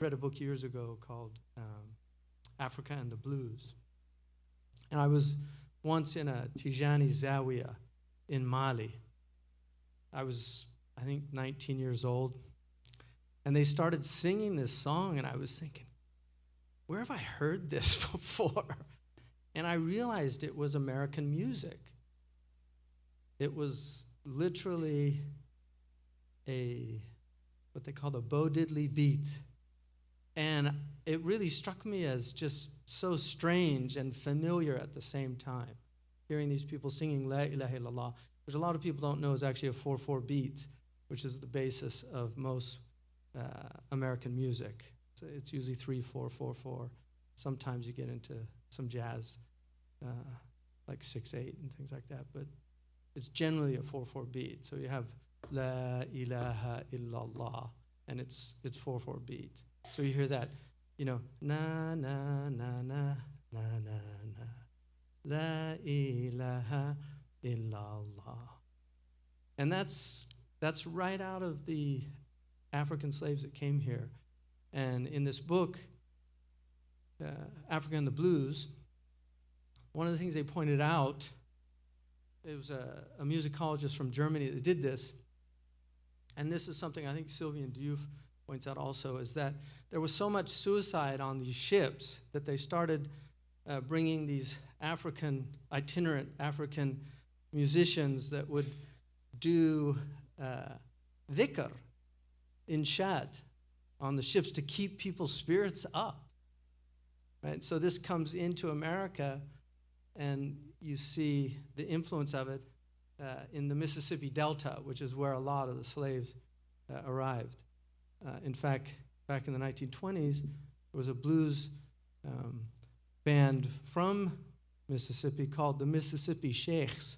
read a book years ago called Africa and the Blues. And I was once in a Tijani Zawiya in Mali. I was, I think, 19 years old. And they started singing this song, and I was thinking, where have I heard this before? And I realized it was American music. It was literally what they call a Bo Diddley beat. And it really struck me as just so strange and familiar at the same time, hearing these people singing La ilaha illallah, which a lot of people don't know is actually a 4/4 beat, which is the basis of most American music. It's usually 3/4/4/4. Sometimes you get into some jazz, like 6/8 and things like that, but it's generally a 4/4 beat. So you have La ilaha illallah, and it's 4/4 beat. So you hear that, na na na na na na na, La ilaha illallah, and that's right out of the African slaves that came here. And in this book, Africa and the Blues, one of the things they pointed out, it was a musicologist from Germany that did this, and this is something I think Sylvian Diouf points out also, is that there was so much suicide on these ships that they started bringing these itinerant African musicians that would do dhikr, inshad, on the ships to keep people's spirits up. Right? So this comes into America, and you see the influence of it in the Mississippi Delta, which is where a lot of the slaves arrived. In fact, back in the 1920s, there was a blues band from Mississippi called the Mississippi Sheikhs.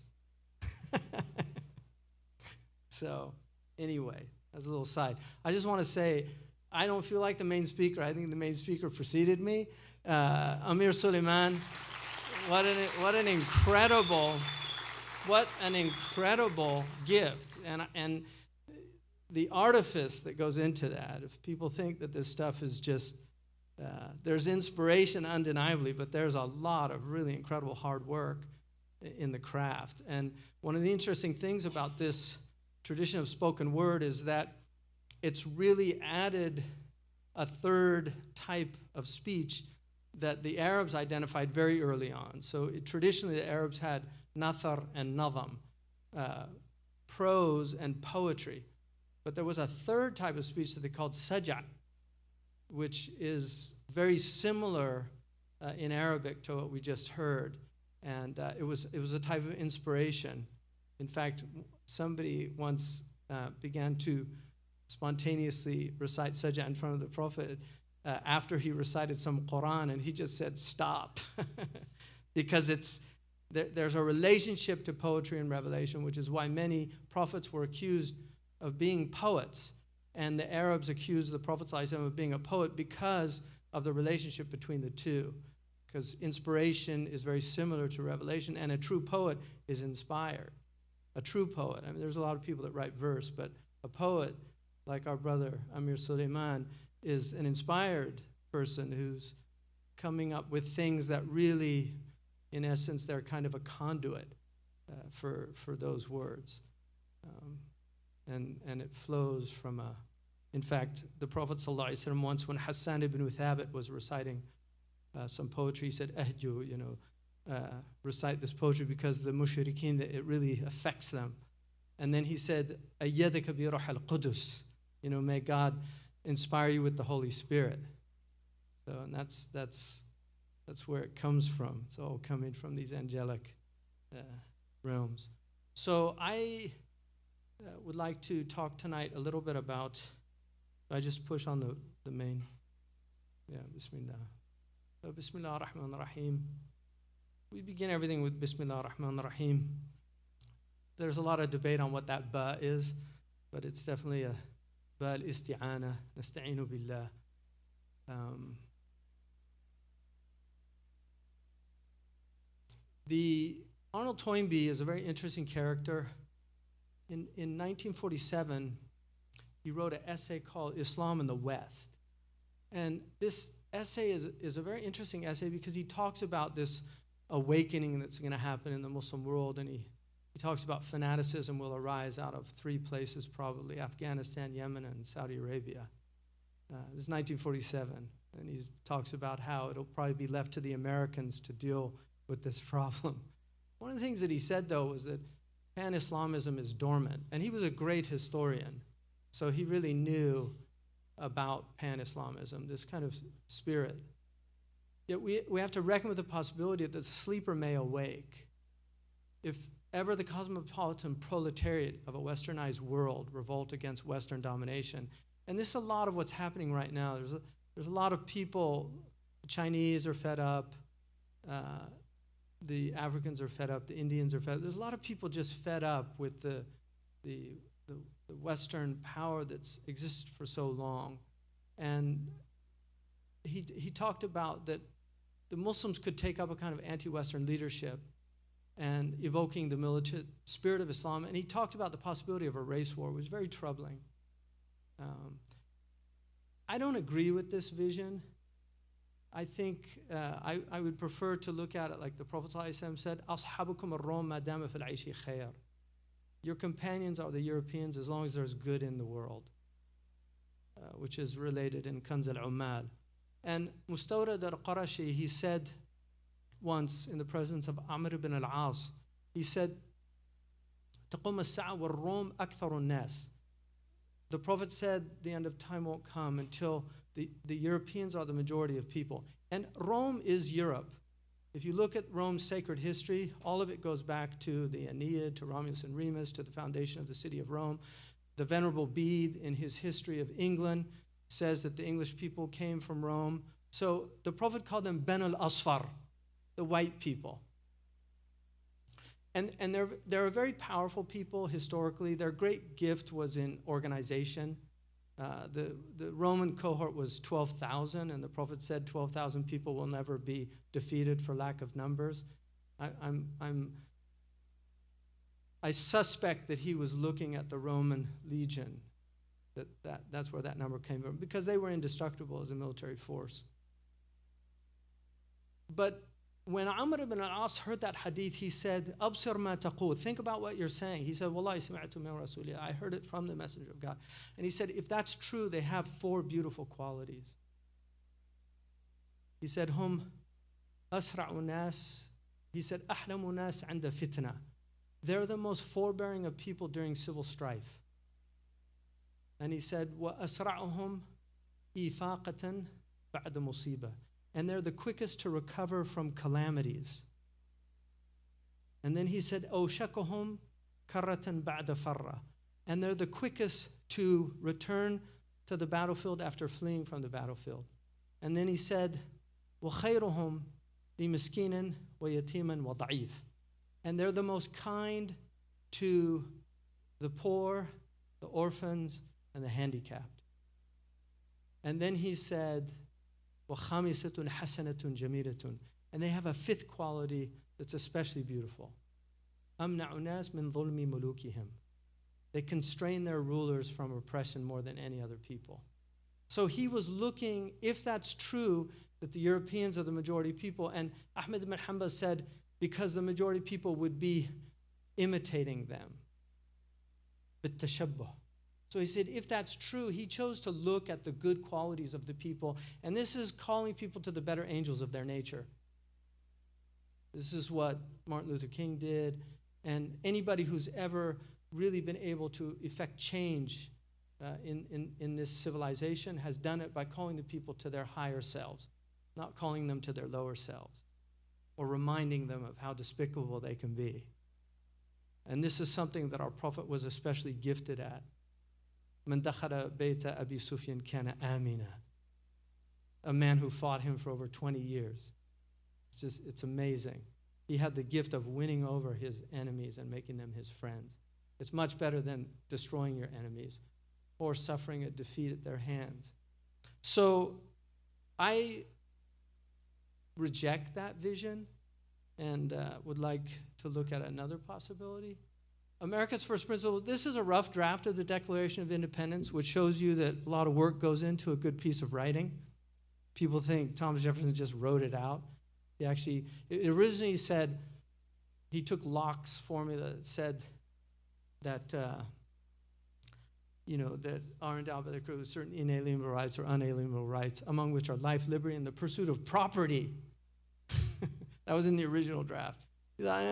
So anyway, as a little side, I just want to say, I don't feel like the main speaker. I think the main speaker preceded me. Amir Suleiman, what an incredible gift. And the artifice that goes into that, if people think that this stuff is just, there's inspiration undeniably, but there's a lot of really incredible hard work in the craft. And one of the interesting things about this tradition of spoken word is that it's really added a third type of speech that the Arabs identified very early on. So traditionally the Arabs had nathar and nadam, prose and poetry. But there was a third type of speech that they called saj'a, which is very similar in Arabic to what we just heard. And it was a type of inspiration. In fact, somebody once began to spontaneously recite saj'a in front of the Prophet after he recited some Quran, and he just said, stop. Because there's a relationship to poetry and revelation, which is why many prophets were accused of being poets. And the Arabs accused the Prophet ﷺ of being a poet because of the relationship between the two. Because inspiration is very similar to revelation, and a true poet is inspired. A true poet. I mean, there's a lot of people that write verse, but a poet, like our brother Amir Suleiman, is an inspired person who's coming up with things that really, in essence, they're kind of a conduit for those words. And it flows from in fact, the Prophet ﷺ once, when Hassan ibn Thabit was reciting some poetry, he said, Ahju, recite this poetry because the mushrikeen, that it really affects them. And then he said, Ayyadaka bi ruh al-Qudus, may God inspire you with the Holy Spirit. So, and that's where it comes from. It's all coming from these angelic realms. So I would like to talk tonight a little bit about, I just push on the main, Bismillah. So Bismillah ar-Rahman ar-Rahim. We begin everything with Bismillah ar-Rahman ar-Rahim. There's a lot of debate on what that ba is, but it's definitely a ba al-isti'ana, nasta'inu billah. The Arnold Toynbee is a very interesting character. In 1947, he wrote an essay called Islam in the West. And this essay is a very interesting essay because he talks about this awakening that's going to happen in the Muslim world, and he talks about fanaticism will arise out of three places probably: Afghanistan, Yemen, and Saudi Arabia. This is 1947, and he talks about how it'll probably be left to the Americans to deal with this problem. One of the things that he said, though, was that pan-Islamism is dormant, and he was a great historian, so he really knew about pan-Islamism, this kind of spirit. Yet we have to reckon with the possibility that the sleeper may awake. If ever the cosmopolitan proletariat of a westernized world revolt against Western domination, and this is a lot of what's happening right now. There's a lot of people, the Chinese are fed up, the Africans are fed up, the Indians are fed up. There's a lot of people just fed up with the Western power that's existed for so long. And he talked about that the Muslims could take up a kind of anti-Western leadership and evoking the militant spirit of Islam. And he talked about the possibility of a race war, which was very troubling. I don't agree with this vision. I think I would prefer to look at it like the Prophet ﷺ said, أَصْحَابُكُمُ الرَّوْمَ مَا دَامَ فِي الْعَيْشِ خَيْرٌ. Your companions are the Europeans as long as there's good in the world, which is related in Kanz al-Ummal. And Mustawrad al-Qarashi, he said once in the presence of Amr ibn al-As, he said, تَقُومَ السَّاعَةُ وَالرُّومُ أَكْثَرُ النَّاسِ. The Prophet said the end of time won't come until the Europeans are the majority of people. And Rome is Europe. If you look at Rome's sacred history, all of it goes back to the Aeneid, to Romulus and Remus, to the foundation of the city of Rome. The Venerable Bede, in his history of England, says that the English people came from Rome. So the Prophet called them Ben al-Asfar, the white people. And they're a very powerful people historically. Their great gift was in organization. The Roman cohort was 12,000, and the Prophet said 12,000 people will never be defeated for lack of numbers. I suspect that he was looking at the Roman legion, that's where that number came from, because they were indestructible as a military force. But when Amr ibn al-As heard that hadith, he said, "Absir ma taqul." Think about what you're saying. He said, "Wallahi sami'tu min Rasulillah." I heard it from the Messenger of God. And he said, if that's true, they have four beautiful qualities. He said, "Hum asra'u nas." He said, "Ahlamu nas 'inda fitna." They're the most forbearing of people during civil strife. And he said, "Wa asra'uhum ifaqatan ba'da musibah." And they're the quickest to recover from calamities. And then he said, "Awshakahum karratan ba'da farra." And they're the quickest to return to the battlefield after fleeing from the battlefield. And then he said, وَخَيْرُهُمْ لِمِسْكِينٍ وَيَتِيمٍ وَضَعِيفٍ. And they're the most kind to the poor, the orphans, and the handicapped. And then he said, وَخَامِسَةٌ حَسَنَةٌ جَمِيلَةٌ. And they have a fifth quality that's especially beautiful. أَمْنَعُ النَّاسِ مِنْ ظُلْمِ مُلُوكِهِمْ. They constrain their rulers from oppression more than any other people. So he was looking, if that's true, that the Europeans are the majority people, and Ahmed ibn Hanbal said, because the majority people would be imitating them. بِالتَّشَبُّهِ. So he said, if that's true, he chose to look at the good qualities of the people, and this is calling people to the better angels of their nature. This is what Martin Luther King did, and anybody who's ever really been able to effect change in this civilization has done it by calling the people to their higher selves, not calling them to their lower selves, or reminding them of how despicable they can be. And this is something that our Prophet was especially gifted at. مَنْ دَخَلَ بَيْتَ أَبِي سُفْيَانَ كَانَ آمِنًا. A man who fought him for over 20 years. It's amazing. He had the gift of winning over his enemies and making them his friends. It's much better than destroying your enemies or suffering a defeat at their hands. So I reject that vision and would like to look at another possibility. America's First Principle, this is a rough draft of the Declaration of Independence, which shows you that a lot of work goes into a good piece of writing. People think Thomas Jefferson just wrote it out. He actually, it originally said, he took Locke's formula that said that, that are endowed by the Creator with certain inalienable rights or unalienable rights, among which are life, liberty, and the pursuit of property. That was in the original draft. He thought,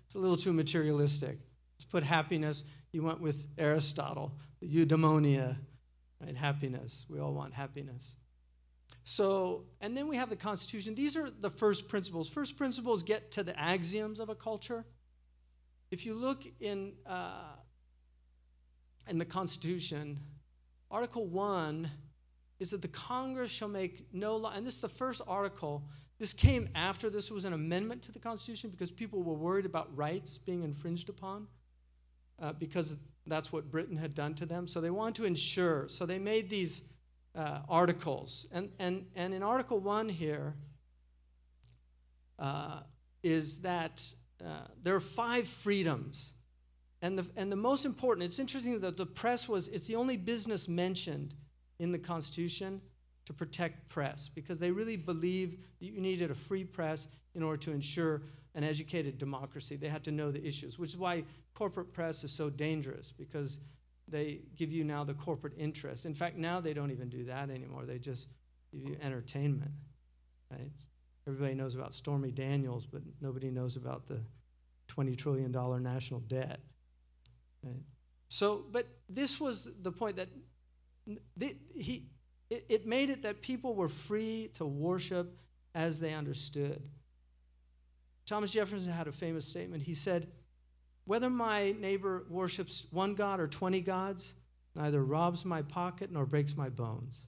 it's a little too materialistic. Let's put happiness. He went with Aristotle, the eudaimonia, right? Happiness. We all want happiness. So, and then we have the Constitution. These are the first principles. First principles get to the axioms of a culture. If you look in the Constitution, Article 1 is that the Congress shall make no law, and this is the first article. This came after this was an amendment to the Constitution because people were worried about rights being infringed upon because that's what Britain had done to them. So they wanted to ensure. So they made these articles. And in Article 1 here is that there are 5 freedoms. And the most important, it's interesting that the press it's the only business mentioned in the Constitution to protect press, because they really believed that you needed a free press in order to ensure an educated democracy. They had to know the issues, which is why corporate press is so dangerous, because they give you now the corporate interest. In fact, now they don't even do that anymore. They just give you entertainment, right? Everybody knows about Stormy Daniels, but nobody knows about the $20 trillion national debt, right? So, but this was the point that it made it that people were free to worship as they understood. Thomas Jefferson had a famous statement. He said, "Whether my neighbor worships one God or 20 gods, neither robs my pocket nor breaks my bones."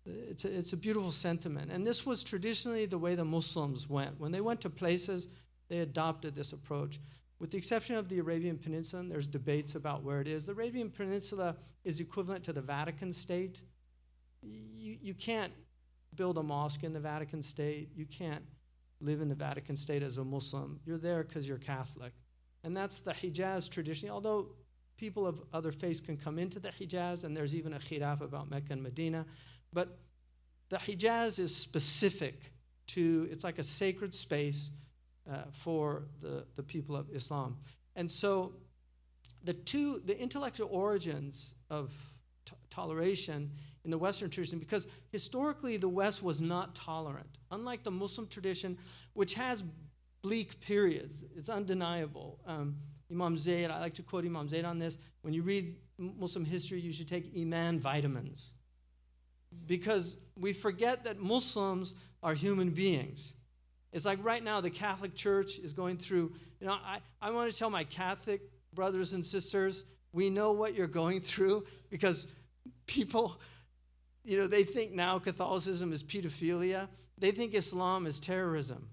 It's a beautiful sentiment. And this was traditionally the way the Muslims went. When they went to places, they adopted this approach. With the exception of the Arabian Peninsula, and there's debates about where it is. The Arabian Peninsula is equivalent to the Vatican State. You can't build a mosque in the Vatican State. You can't live in the Vatican State as a Muslim. You're there because you're Catholic. And that's the Hijaz tradition. Although people of other faiths can come into the Hijaz, and there's even a khilaf about Mecca and Medina. But the Hijaz is specific to, it's like a sacred space for the people of Islam. And so the intellectual origins of toleration in the Western tradition, because historically the West was not tolerant. Unlike the Muslim tradition, which has bleak periods, it's undeniable. Imam Zayd, I like to quote Imam Zayd on this. When you read Muslim history, you should take Iman vitamins, because we forget that Muslims are human beings. It's like right now the Catholic Church is going through, I want to tell my Catholic brothers and sisters, we know what you're going through, because people, they think now Catholicism is pedophilia. They think Islam is terrorism.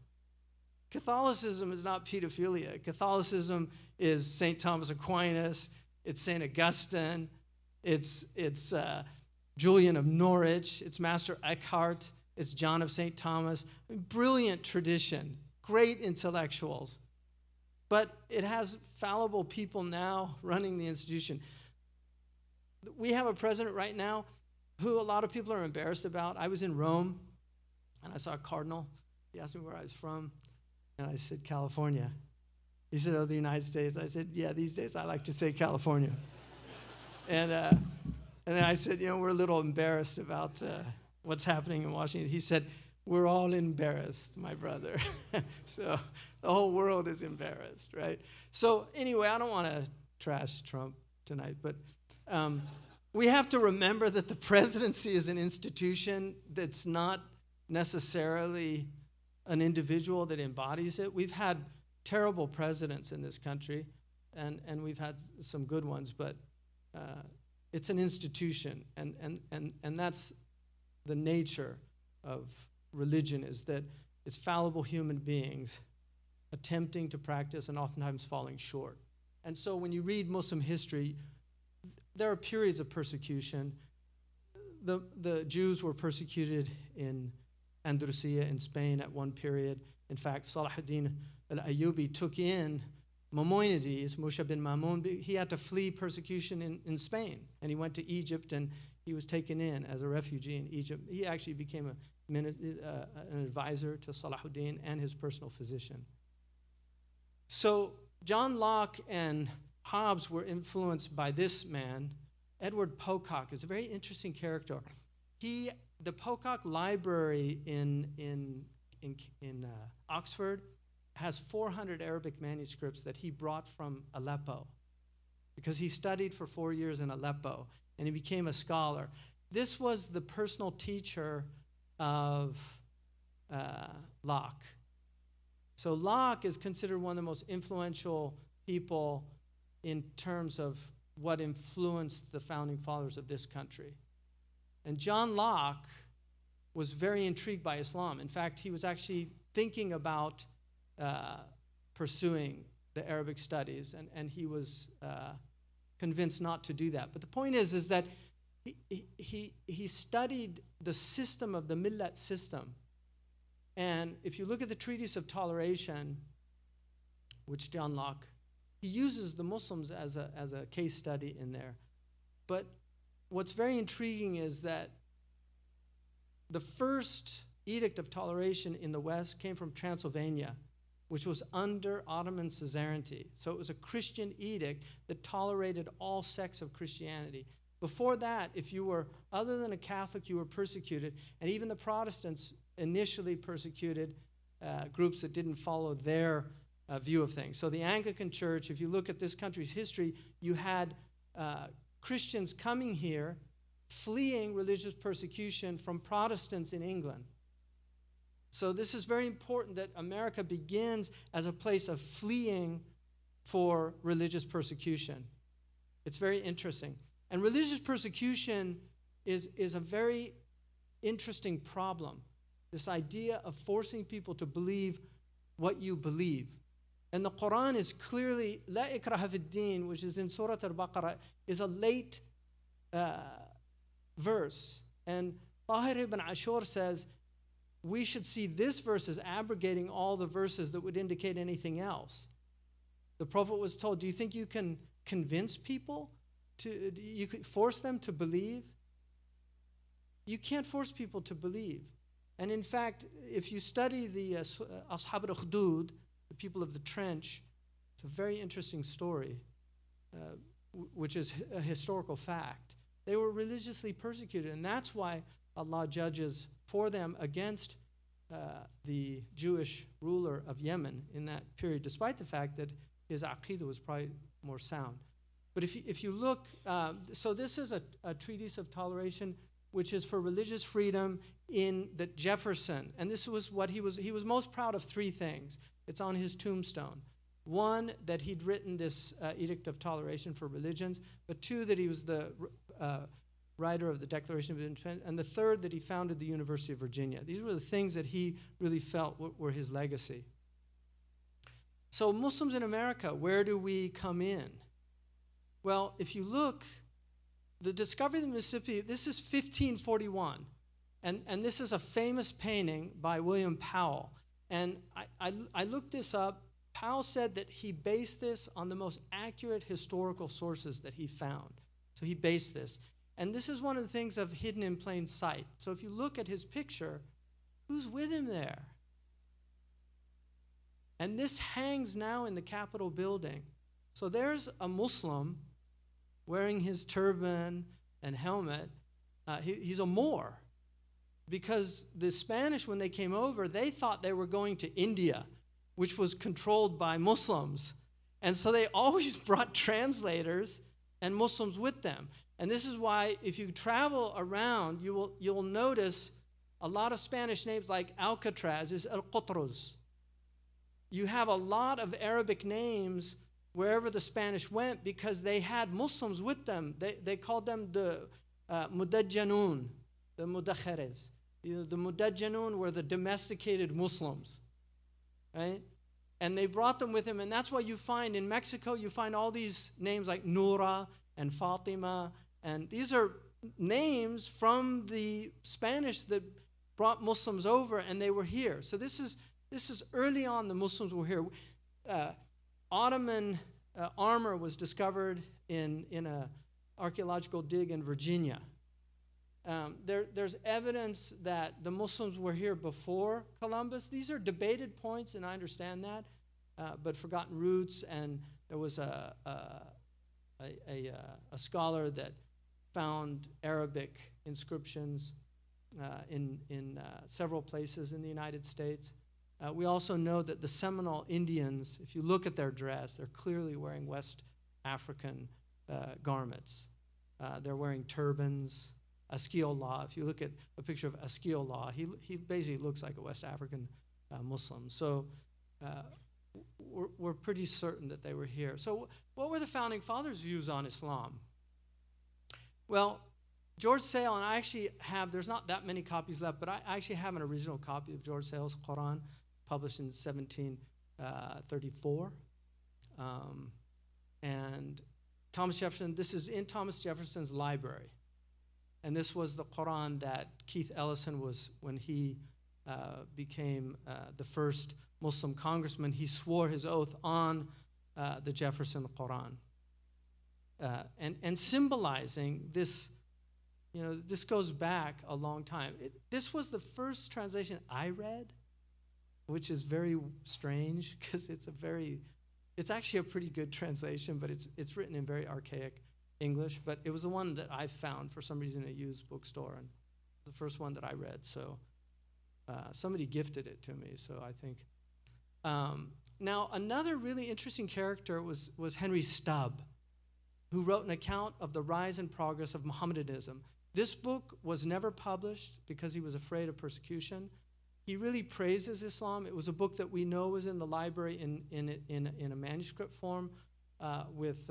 Catholicism is not pedophilia. Catholicism is St. Thomas Aquinas, it's St. Augustine, it's Julian of Norwich, it's Master Eckhart, it's John of St. Thomas. Brilliant tradition, great intellectuals. But it has fallible people now running the institution. We have a president right now who a lot of people are embarrassed about. I was in Rome, and I saw a cardinal. He asked me where I was from, and I said, California. He said, oh, the United States. I said, yeah, these days I like to say California. And then I said, we're a little embarrassed about what's happening in Washington. He said, we're all embarrassed, my brother. So the whole world is embarrassed, right? So anyway, I don't want to trash Trump tonight, but we have to remember that the presidency is an institution that's not necessarily an individual that embodies it. We've had terrible presidents in this country, and we've had some good ones, but it's an institution, and that's the nature of religion, is that it's fallible human beings attempting to practice and oftentimes falling short. And so when you read Muslim history, there are periods of persecution. The Jews were persecuted in Andalusia in Spain at one period. In fact, Salahuddin al-Ayyubi took in Maimonides, Musa bin Mamun. He had to flee persecution in Spain, and he went to Egypt, and he was taken in as a refugee in Egypt. He actually became an advisor to Salahuddin and his personal physician. So John Locke and Hobbes were influenced by this man. Edward Pocock is a very interesting character. The Pocock Library in Oxford has 400 Arabic manuscripts that he brought from Aleppo because he studied for 4 years in Aleppo and he became a scholar. This was the personal teacher of Locke. So Locke is considered one of the most influential people in terms of what influenced the founding fathers of this country. And John Locke was very intrigued by Islam. In fact, he was actually thinking about pursuing the Arabic studies, and he was convinced not to do that. But the point is that he studied the system of the millet system. And if you look at the Treatise of Toleration, which John Locke, he uses the Muslims as a case study in there. But what's very intriguing is that the first Edict of Toleration in the West came from Transylvania, which was under Ottoman suzerainty. So it was a Christian edict that tolerated all sects of Christianity. Before that, if you were other than a Catholic, you were persecuted. And even the Protestants initially persecuted groups that didn't follow their view of things. So the Anglican Church, if you look at this country's history, you had Christians coming here, fleeing religious persecution from Protestants in England. So this is very important that America begins as a place of fleeing for religious persecution. It's very interesting. And religious persecution is a very interesting problem. This idea of forcing people to believe what you believe. And the Quran is clearly, La ikraha fi Deen, which is in Surah Al-Baqarah, is a late verse. And Tahir ibn Ashur says, we should see this verse as abrogating all the verses that would indicate anything else. The Prophet was told, do you think you can convince people? You could force them to believe? You can't force people to believe. And in fact, if you study the Ashab al-Ukhdud, the people of the trench, it's a very interesting story, which is a historical fact. They were religiously persecuted, and that's why Allah judges for them against the Jewish ruler of Yemen in that period, despite the fact that his aqidah was probably more sound. But if you look, so this is a treatise of toleration, which is for religious freedom in that Jefferson, and this was what he was most proud of. Three things. It's on his tombstone. One, that he'd written this Edict of Toleration for religions, but two, that he was the writer of the Declaration of Independence, and the third, that he founded the University of Virginia. These were the things that he really felt were his legacy. So Muslims in America, where do we come in? Well, if you look, the discovery of the Mississippi, this is 1541. And this is a famous painting by William Powell. And I looked this up. Powell said that he based this on the most accurate historical sources that he found. So he based this. And this is one of the things of hidden in plain sight. So if you look at his picture, who's with him there? And this hangs now in the Capitol building. So there's a Muslim wearing his turban and helmet. He's a Moor. Because the Spanish, when they came over, they thought they were going to India, which was controlled by Muslims. And so they always brought translators and Muslims with them. And this is why if you travel around, you'll notice a lot of Spanish names like Alcatraz is El-Qutruz. You have a lot of Arabic names wherever the Spanish went because they had Muslims with them. They called them the Mudajjanun, the Mudakhares. The Mudajjanun were the domesticated Muslims, right? And they brought them with them, and that's why you find in Mexico, you find all these names like Nura and Fatima, and these are names from the Spanish that brought Muslims over, and they were here. So this is early on the Muslims were here. Ottoman armor was discovered in an archaeological dig in Virginia. There's evidence that the Muslims were here before Columbus. These are debated points, and I understand that, but forgotten roots. And there was a scholar that found Arabic inscriptions in several places in the United States. We also know that the Seminole Indians, if you look at their dress, they're clearly wearing West African garments. They're wearing turbans. Askeolah, if you look at a picture of Askeolah, he basically looks like a West African Muslim. So we're pretty certain that they were here. So what were the Founding Fathers' views on Islam? Well, George Sale, and I actually have, there's not that many copies left, but I actually have an original copy of George Sale's Quran, published in 1734. And Thomas Jefferson, this is in Thomas Jefferson's library. And this was the Quran that Keith Ellison was, when he became the first Muslim congressman, he swore his oath on the Jefferson Quran. And symbolizing this, this goes back a long time. This was the first translation I read, which is very strange because it's actually a pretty good translation, but it's written in very archaic English, but it was the one that I found for some reason in a used bookstore, and the first one that I read. So somebody gifted it to me, so I think. Now, another really interesting character was Henry Stubb, who wrote an account of the rise and progress of Mohammedanism. This book was never published because he was afraid of persecution. He really praises Islam. It was a book that we know was in the library in a manuscript form with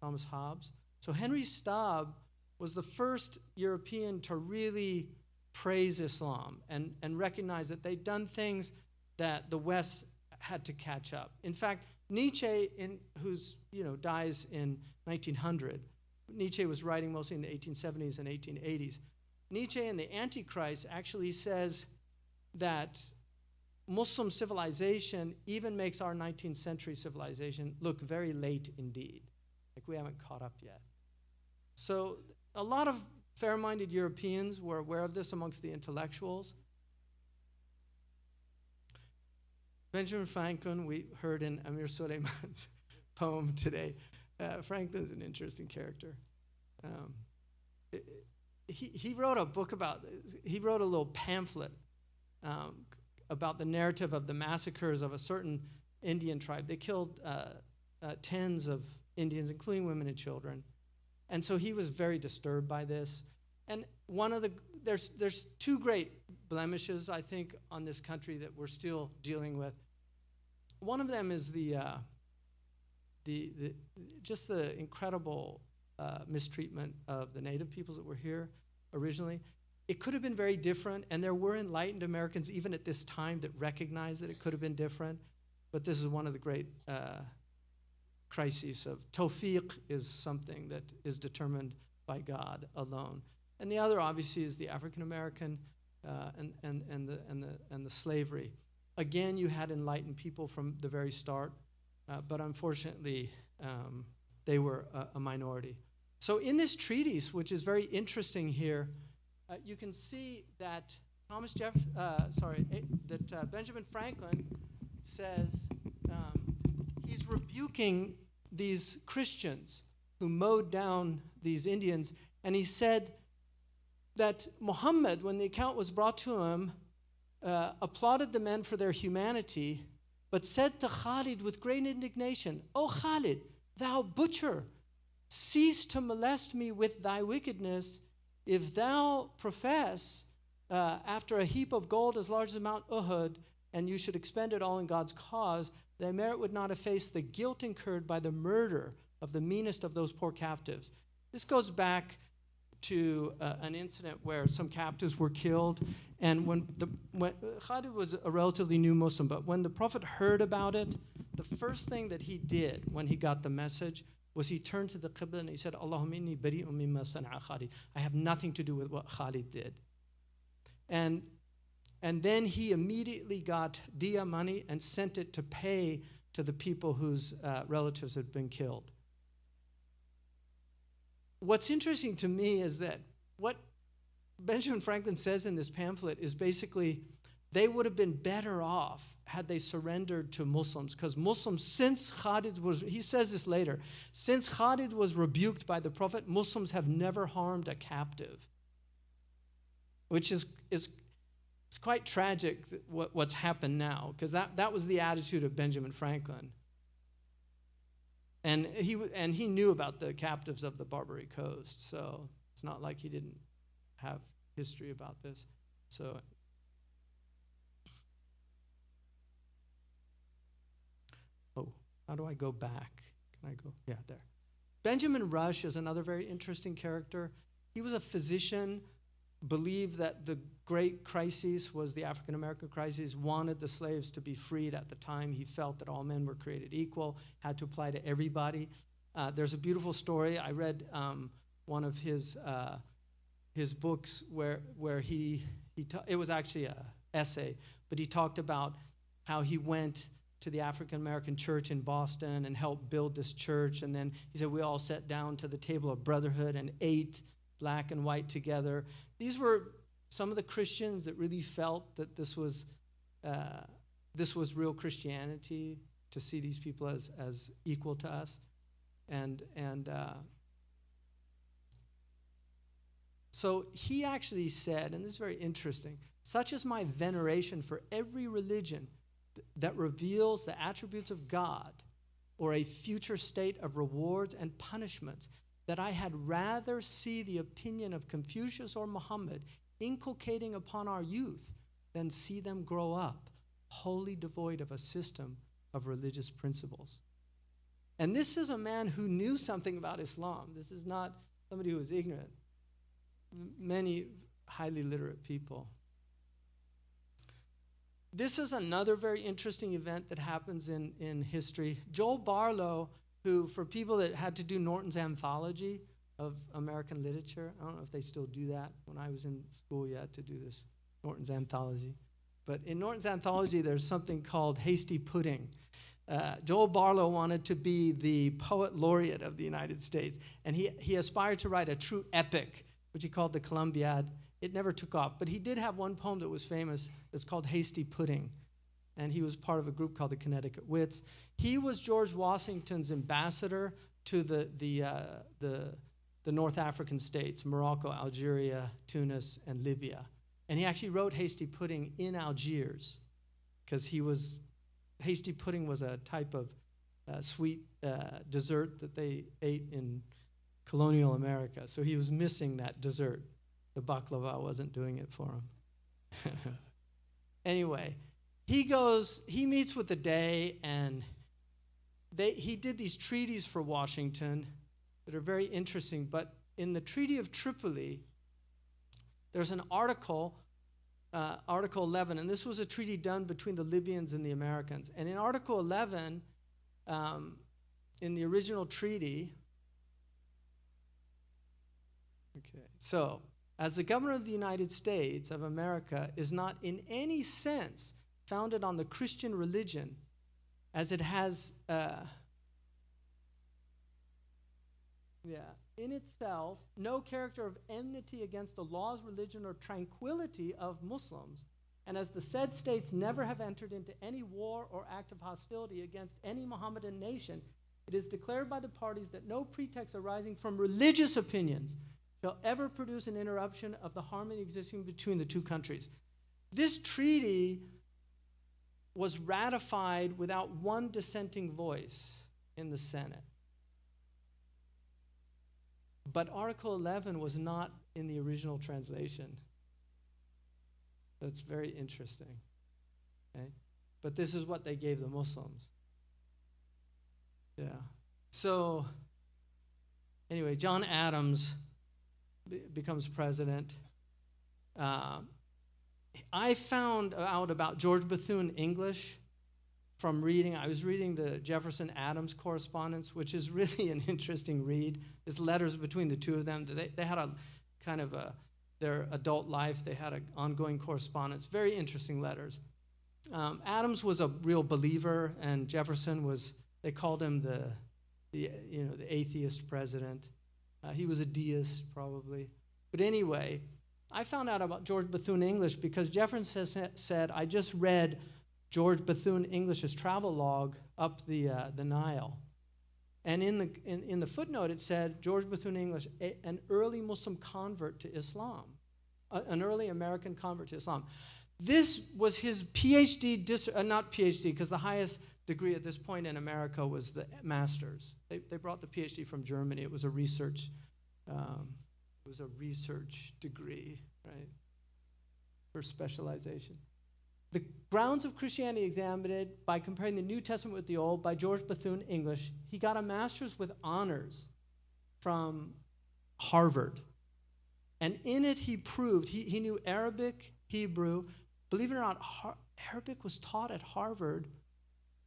Thomas Hobbes. So Henry Stubb was the first European to really praise Islam and recognize that they'd done things that the West had to catch up. In fact, Nietzsche, who's dies in 1900, Nietzsche was writing mostly in the 1870s and 1880s. Nietzsche in the Antichrist actually says that Muslim civilization even makes our 19th century civilization look very late indeed. Like we haven't caught up yet. So a lot of fair-minded Europeans were aware of this amongst the intellectuals. Benjamin Franklin, we heard in Amir Suleiman's poem today. Franklin's an interesting character. He wrote a book he wrote a little pamphlet about the narrative of the massacres of a certain Indian tribe. They killed tens of Indians, including women and children. And so he was very disturbed by this. And there's two great blemishes, I think, on this country that we're still dealing with. One of them is just the incredible mistreatment of the native peoples that were here originally. It could have been very different, and there were enlightened Americans even at this time that recognized that it could have been different. But this is one of the great crises of tawfiq is something that is determined by God alone. And the other, obviously, is the African American and the slavery. Again, you had enlightened people from the very start, but unfortunately, they were a minority. So in this treatise, which is very interesting here, you can see that Benjamin Franklin says he's rebuking these Christians who mowed down these Indians, and he said that Muhammad, when the account was brought to him, applauded the men for their humanity, but said to Khalid with great indignation, "O Khalid, thou butcher, cease to molest me with thy wickedness. If thou profess after a heap of gold as large as Mount Uhud, and you should expend it all in God's cause, thy merit would not efface the guilt incurred by the murder of the meanest of those poor captives." This goes back to an incident where some captives were killed, and when Khalid was a relatively new Muslim, but when the Prophet heard about it, the first thing that he did when he got the message was he turned to the Qibla and he said, "Allahumma inni bari'un mimma sana'a Khalid." I have nothing to do with what Khalid did. And then he immediately got diya money and sent it to pay to the people whose relatives had been killed. What's interesting to me is that what Benjamin Franklin says in this pamphlet is basically they would have been better off had they surrendered to Muslims, because Muslims, since Khalid was, he says this later, since Khalid was rebuked by the Prophet, Muslims have never harmed a captive, which is it's quite tragic what's happened now, because that was the attitude of Benjamin Franklin. And he knew about the captives of the Barbary Coast, so it's not like he didn't have history about this. So, how do I go back? Can I go? Yeah, there. Benjamin Rush is another very interesting character. He was a physician, believed that the great crisis was the African American crisis, wanted the slaves to be freed at the time. He felt that all men were created equal, had to apply to everybody. There's a beautiful story. I read one of his books where it was actually an essay, but he talked about how he went to the African American church in Boston and helped build this church. And then he said, we all sat down to the table of brotherhood and ate black and white together. These were some of the Christians that really felt that this was real Christianity, to see these people as equal to us. So he actually said, and this is very interesting, such is my veneration for every religion that reveals the attributes of God or a future state of rewards and punishments, that I had rather see the opinion of Confucius or Muhammad inculcating upon our youth than see them grow up wholly devoid of a system of religious principles. And this is a man who knew something about Islam. This is not somebody who was ignorant. Many highly literate people. This is another very interesting event that happens in history. Joel Barlow, who, for people that had to do Norton's Anthology of American Literature, I don't know if they still do that. When I was in school, you had to do this Norton's Anthology. But in Norton's Anthology, there's something called Hasty Pudding. Joel Barlow wanted to be the poet laureate of the United States, and he aspired to write a true epic, which he called the Columbiad. It never took off, but he did have one poem that was famous that's called Hasty Pudding, and he was part of a group called the Connecticut Wits. He was George Washington's ambassador to the North African states, Morocco, Algeria, Tunis, and Libya. And he actually wrote Hasty Pudding in Algiers, because Hasty Pudding was a type of sweet dessert that they ate in colonial America. So he was missing that dessert. The baklava wasn't doing it for him. Anyway, he meets with the Dey, and he did these treaties for Washington that are very interesting. But in the Treaty of Tripoli, there's an article, Article 11, and this was a treaty done between the Libyans and the Americans. And in Article 11, in the original treaty, so, as the government of the United States of America is not in any sense founded on the Christian religion, as it has, in itself, no character of enmity against the laws, religion, or tranquility of Muslims, and as the said states never have entered into any war or act of hostility against any Mohammedan nation, it is declared by the parties that no pretext arising from religious opinions shall ever produce an interruption of the harmony existing between the two countries. This treaty was ratified without one dissenting voice in the Senate. But Article 11 was not in the original translation. That's very interesting. Okay? But this is what they gave the Muslims. Yeah. So, anyway, John Adams becomes president. I found out about George Bethune-English from reading. I was reading the Jefferson-Adams correspondence, which is really an interesting read. It's letters between the two of them. They had a kind of their adult life. They had an ongoing correspondence. Very interesting letters. Adams was a real believer, and Jefferson was. They called him the atheist president. He was a deist, probably. But anyway, I found out about George Bethune English because Jefferson said, I just read George Bethune English's travel log up the Nile. And in the footnote, it said, George Bethune English, an early Muslim convert to Islam, an early American convert to Islam. This was his PhD, not PhD, because the highest degree at this point in America was the master's. They brought the PhD from Germany. It was a research degree, right, for specialization. The Grounds of Christianity Examined by Comparing the New Testament with the Old by George Bethune English. He got a master's with honors from Harvard. And in it he proved, he knew Arabic, Hebrew. Believe it or not, Arabic was taught at Harvard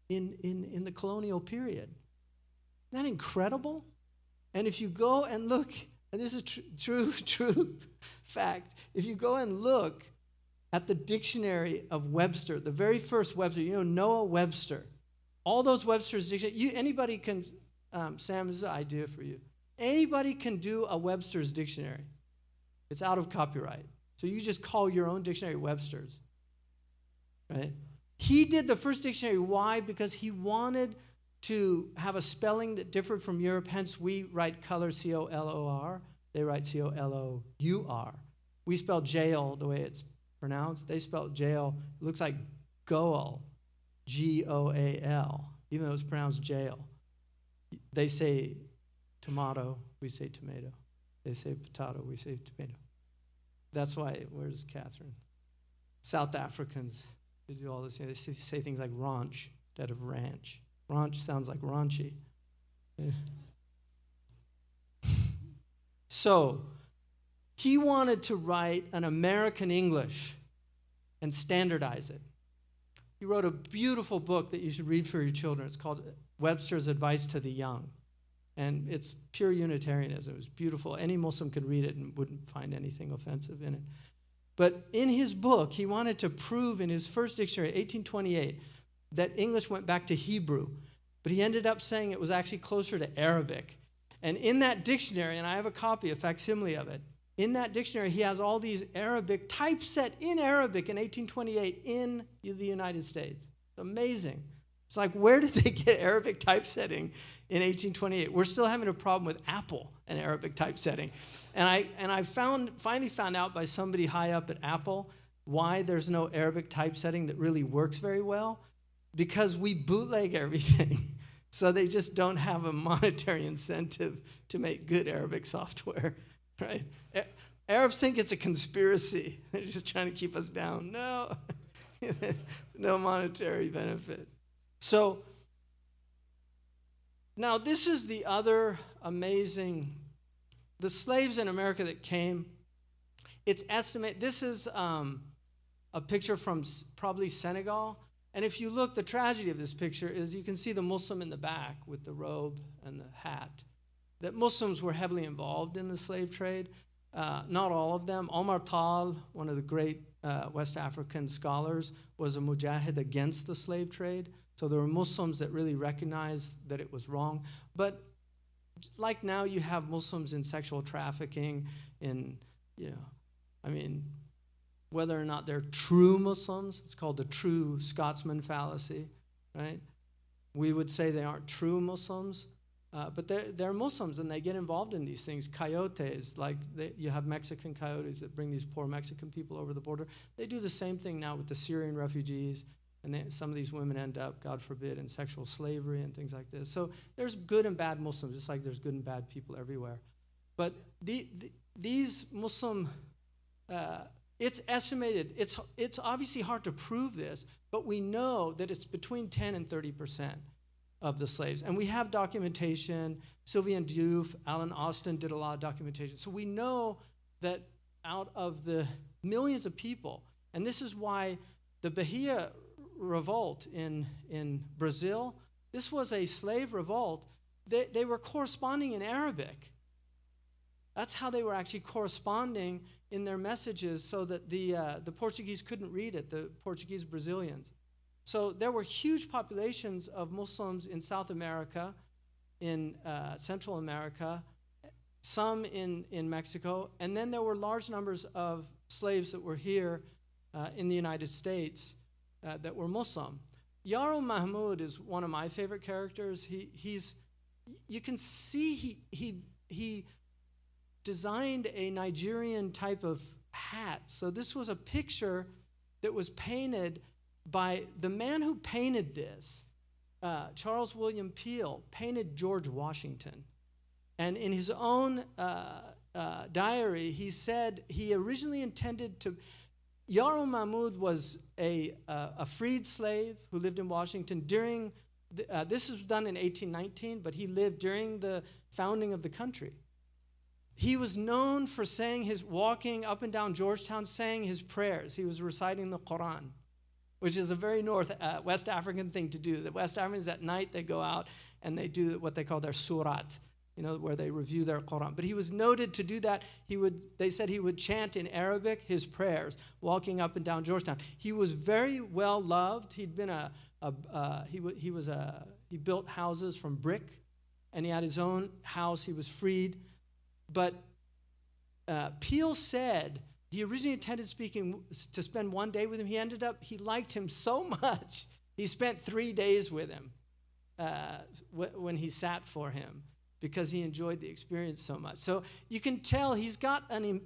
in the colonial period. Isn't that incredible? And if you go and look, and this is true fact, if you go and look at the dictionary of Webster, the very first Webster, Noah Webster, all those Webster's dictionary, anybody can, Sam, this is an idea for you. Anybody can do a Webster's dictionary. It's out of copyright. So you just call your own dictionary Webster's, right? He did the first dictionary. Why? Because he wanted to have a spelling that differed from Europe. Hence, we write color C-O-L-O-R. They write C-O-L-O-U-R. We spell jail the way it's pronounced. They spell jail. It looks like Goal, G-O-A-L, even though it's pronounced jail. They say tomato, we say tomato. They say potato, we say tomato. That's why, where's Catherine? South Africans, they do all this. They say things like ranch instead of ranch. Ranch sounds like raunchy. Yeah. So, he wanted to write an American English and standardize it. He wrote a beautiful book that you should read for your children. It's called Webster's Advice to the Young. And it's pure Unitarianism. It was beautiful. Any Muslim could read it and wouldn't find anything offensive in it. But in his book, he wanted to prove in his first dictionary, 1828, that English went back to Hebrew. But he ended up saying it was actually closer to Arabic. And in that dictionary, and I have a copy, a facsimile of it, in that dictionary, he has all these Arabic, typeset in Arabic in 1828 in the United States. It's amazing. It's like, where did they get Arabic typesetting in 1828? We're still having a problem with Apple and Arabic typesetting. And I finally found out by somebody high up at Apple why there's no Arabic typesetting that really works very well. Because we bootleg everything. So they just don't have a monetary incentive to make good Arabic software, right? Arabs think it's a conspiracy. They're just trying to keep us down. No, no monetary benefit. So now this is the other amazing, the slaves in America that came, it's estimated, this is a picture from probably Senegal. And if you look, the tragedy of this picture is you can see the Muslim in the back with the robe and the hat. That Muslims were heavily involved in the slave trade. Not all of them. Omar Tal, one of the great West African scholars, was a mujahid against the slave trade. So there were Muslims that really recognized that it was wrong. But like now you have Muslims in sexual trafficking, whether or not they're true Muslims, it's called the true Scotsman fallacy, right? We would say they aren't true Muslims, but they're Muslims and they get involved in these things. Coyotes, you have Mexican coyotes that bring these poor Mexican people over the border. They do the same thing now with the Syrian refugees, and some of these women end up, God forbid, in sexual slavery and things like this. So there's good and bad Muslims, just like there's good and bad people everywhere. But these Muslim... it's estimated, it's obviously hard to prove this, but we know that it's between 10 and 30% of the slaves. And we have documentation. Sylvian Diouf, Alan Austin did a lot of documentation. So we know that out of the millions of people, and this is why the Bahia revolt in Brazil, this was a slave revolt. They were corresponding in Arabic. That's how they were actually corresponding in their messages so that the Portuguese couldn't read it, the Portuguese Brazilians. So there were huge populations of Muslims in South America, in Central America, some in Mexico, and then there were large numbers of slaves that were here in the United States that were Muslim. Yaro Mahmoud is one of my favorite characters. You can see he designed a Nigerian type of hat. So this was a picture that was painted by the man who painted this, Charles William Peel, painted George Washington. And in his own diary, he said he originally intended to. Yaro Mahmoud was a freed slave who lived in Washington during. This was done in 1819, but he lived during the founding of the country. He was known for walking up and down Georgetown, saying his prayers. He was reciting the Quran, which is a very West African thing to do. The West Africans at night, they go out and they do what they call their surat, where they review their Quran. But he was noted to do that. They said he would chant in Arabic his prayers, walking up and down Georgetown. He was very well loved. He'd been he built houses from brick, and he had his own house. He was freed. But Peel said he originally intended to spend one day with him. He liked him so much, he spent 3 days with him when he sat for him, because he enjoyed the experience so much. So you can tell he's got an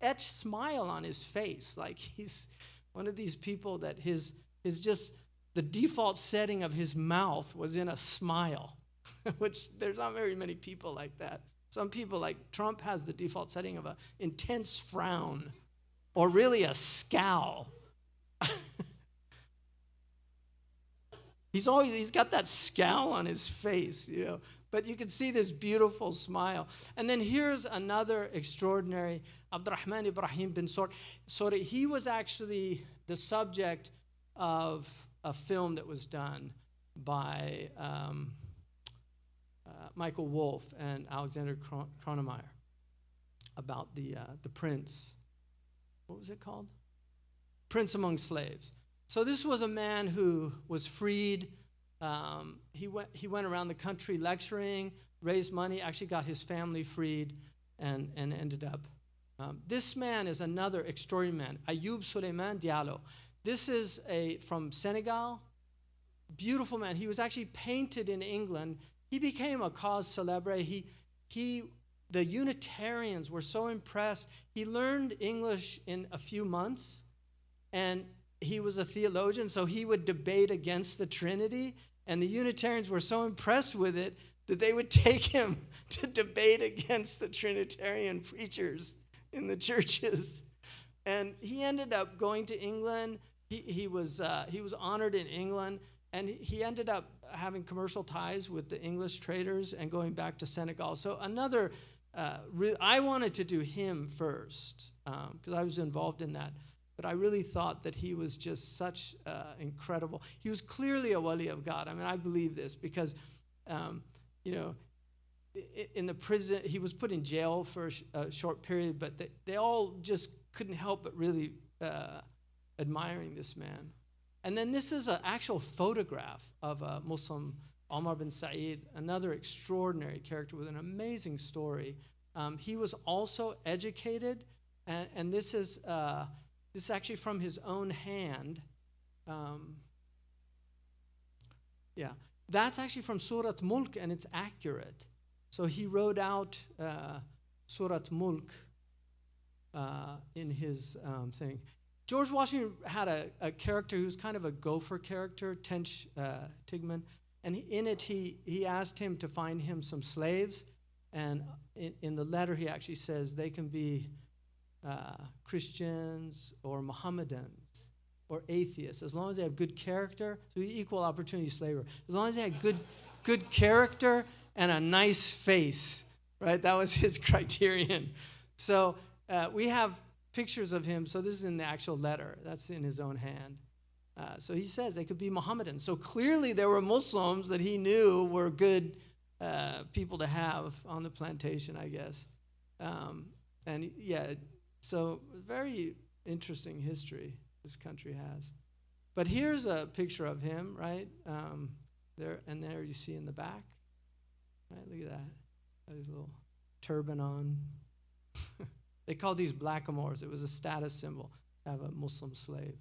etched smile on his face. Like he's one of these people that his just the default setting of his mouth was in a smile, which there's not very many people like that. Some people, like Trump, has the default setting of an intense frown or really a scowl. He's got that scowl on his face, But you can see this beautiful smile. And then here's another extraordinary, Abdurrahman Ibrahim bin Sori. He was actually the subject of a film that was done by Michael Wolff and Alexander Kronemeyer about the prince. What was it called? Prince Among Slaves. So this was a man who was freed. He went around the country lecturing, raised money, actually got his family freed, and ended up. This man is another extraordinary man, Ayub Suleiman Diallo. This is from Senegal, beautiful man. He was actually painted in England. He became a cause célèbre. The Unitarians were so impressed. He learned English in a few months, and he was a theologian, so he would debate against the Trinity, and the Unitarians were so impressed with it that they would take him to debate against the Trinitarian preachers in the churches. And he ended up going to England. He was honored in England, and he ended up having commercial ties with the English traders and going back to Senegal. So another, I wanted to do him first because I was involved in that. But I really thought that he was just such incredible. He was clearly a wali of God. I mean, I believe this because, in the prison, he was put in jail for a short period, but they all just couldn't help but really admiring this man. And then this is an actual photograph of a Muslim, Omar bin Said, another extraordinary character with an amazing story. He was also educated, and this is actually from his own hand. That's actually from Surat Mulk, and it's accurate. So he wrote out Surat Mulk in his thing. George Washington had a character who was kind of a gopher character, Tench Tigman, and in it he asked him to find him some slaves, and in the letter he actually says they can be Christians or Mohammedans or atheists, as long as they have good character. So equal opportunity slavery. As long as they had good character and a nice face, right? That was his criterion. So we have pictures of him. So this is in the actual letter. That's in his own hand. So he says they could be Mohammedans. So clearly there were Muslims that he knew were good people to have on the plantation, I guess. So very interesting history this country has. But here's a picture of him, right? There you see in the back. Right, look at that. That is a little turban on. They called these blackamoors. It was a status symbol to have a Muslim slave.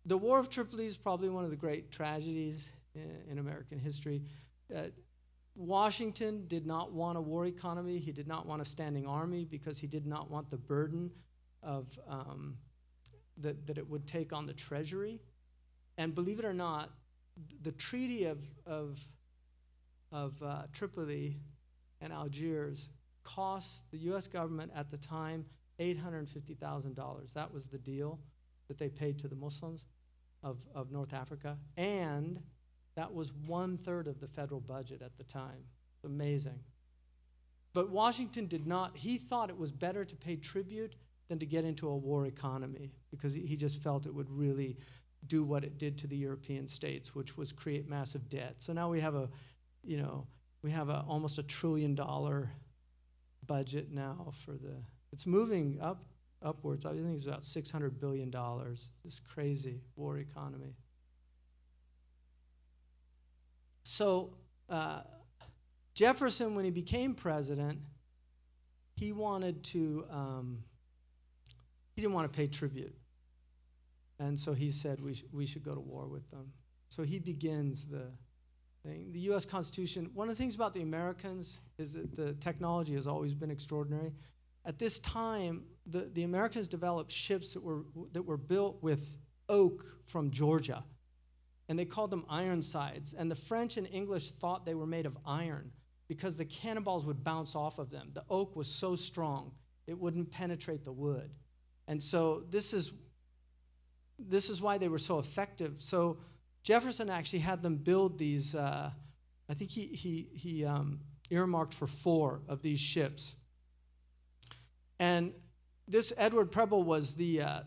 The War of Tripoli is probably one of the great tragedies in American history. Washington did not want a war economy. He did not want a standing army because he did not want the burden of that it would take on the treasury. And believe it or not, the Treaty of Tripoli and Algiers cost the U.S. government at the time $850,000. That was the deal that they paid to the Muslims of North Africa. And that was 1/3 of the federal budget at the time. It's amazing. But Washington did not, he thought it was better to pay tribute than to get into a war economy because he just felt it would really do what it did to the European states, which was create massive debt. So now we have almost $1 trillion budget now it's moving upwards. I think it's about $600 billion, this crazy war economy. So Jefferson, when he became president, he didn't want to pay tribute. And so he said we should go to war with them. So he begins the thing. The U.S. Constitution, one of the things about the Americans is that the technology has always been extraordinary. At this time, the Americans developed ships that were built with oak from Georgia. And they called them Ironsides. And the French and English thought they were made of iron because the cannonballs would bounce off of them. The oak was so strong, it wouldn't penetrate the wood. And so this is why they were so effective. So Jefferson actually had them build these, I think he earmarked for 4 of these ships. And this Edward Preble was the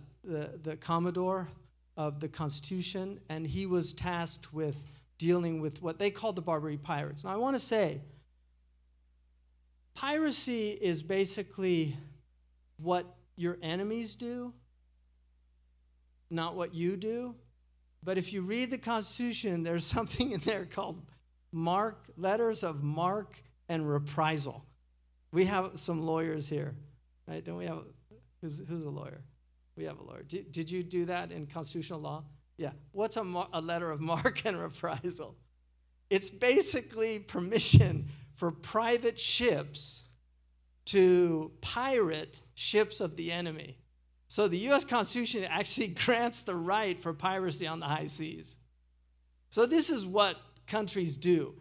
Commodore of the Constitution, and he was tasked with dealing with what they called the Barbary pirates. Now, I want to say, piracy is basically what your enemies do, not what you do. But if you read the Constitution, there's something in there called letters of marque and reprisal. We have some lawyers here, right? Don't we have, who's a lawyer? We have a lawyer. Did you do that in constitutional law? Yeah. What's a letter of marque and reprisal? It's basically permission for private ships to pirate ships of the enemy. So the U.S. Constitution actually grants the right for piracy on the high seas. So this is what countries do.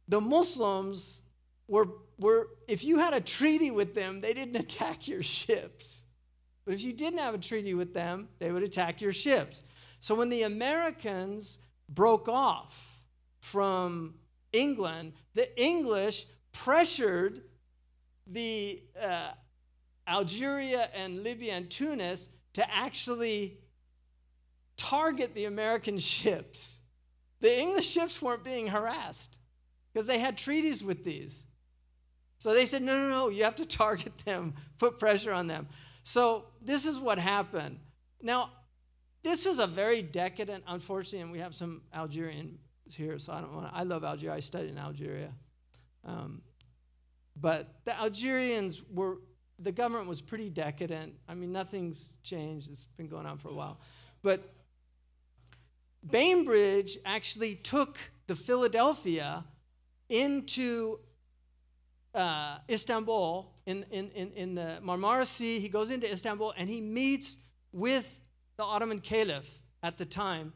The Muslims were if you had a treaty with them, they didn't attack your ships. But if you didn't have a treaty with them, they would attack your ships. So when the Americans broke off from England, the English pressured the Algeria and Libya and Tunis to actually target the American ships. The English ships weren't being harassed because they had treaties with these. So they said, no, you have to target them, put pressure on them. So this is what happened. Now, this is a very decadent, unfortunately, and we have some Algerians here, so I love Algeria. I studied in Algeria. But the Algerians the government was pretty decadent. I mean, nothing's changed. It's been going on for a while. But Bainbridge actually took the Philadelphia into Istanbul in the Marmara Sea. He goes into Istanbul and he meets with the Ottoman Caliph at the time.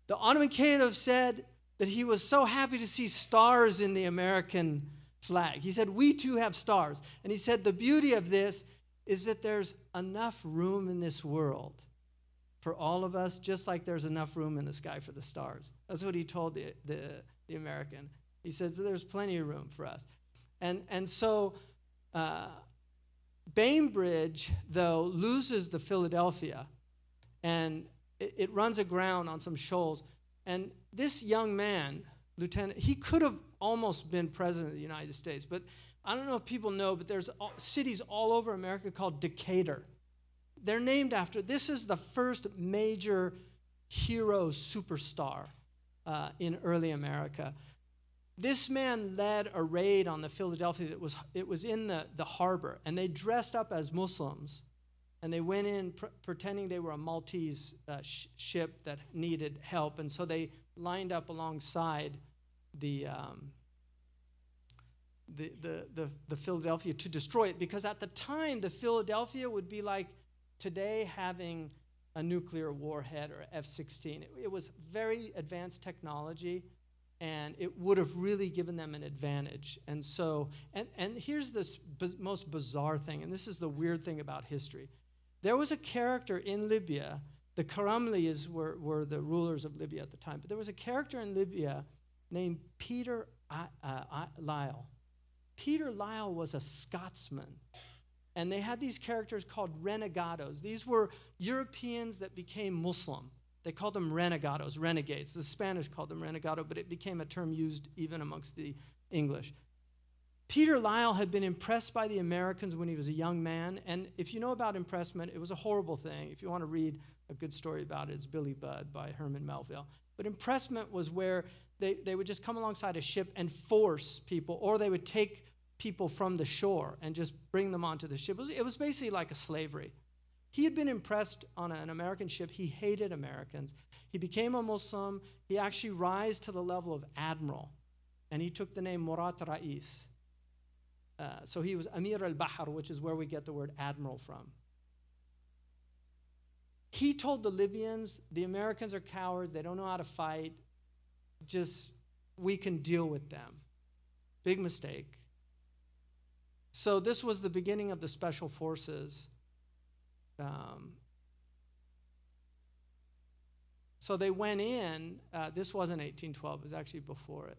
The Ottoman Caliph said that he was so happy to see stars in the American flag. He said, we too have stars. And he said, the beauty of this is that there's enough room in this world for all of us, just like there's enough room in the sky for the stars. That's what he told the American. He said, so there's plenty of room for us. And so Bainbridge, though, loses the Philadelphia, and it runs aground on some shoals. And this young man, Lieutenant, he could have almost been president of the United States. But I don't know if people know, but there's cities all over America called Decatur. They're named after, this is the first major hero superstar in early America. This man led a raid on the Philadelphia. It was in the harbor, and they dressed up as Muslims, and they went in pretending they were a Maltese ship that needed help, and so they lined up alongside the Philadelphia to destroy it, because at the time the Philadelphia would be like today having a nuclear warhead or F-16. It was very advanced technology, and it would have really given them an advantage. And so, and here's this most bizarre thing, and this is the weird thing about history. There was a character in Libya, the Karamlis were the rulers of Libya at the time, but there was a character in Libya named Peter Lyle. Peter Lyle was a Scotsman, and they had these characters called renegados. These were Europeans that became Muslim. They called them renegados, renegades. The Spanish called them renegado, but it became a term used even amongst the English. Peter Lyle had been impressed by the Americans when he was a young man, and if you know about impressment, it was a horrible thing. If you want to read a good story about it, it's Billy Budd by Herman Melville. But impressment was where they would just come alongside a ship and force people, or they would take people from the shore and just bring them onto the ship. It was basically like a slavery. He had been impressed on an American ship. He hated Americans. He became a Muslim. He actually rose to the level of admiral, and he took the name Murat Rais. So he was Amir al-Bahr, which is where we get the word admiral from. He told the Libyans, the Americans are cowards, they don't know how to fight, just we can deal with them. Big mistake. So this was the beginning of the special forces. So they went in, this wasn't 1812, it was actually before it,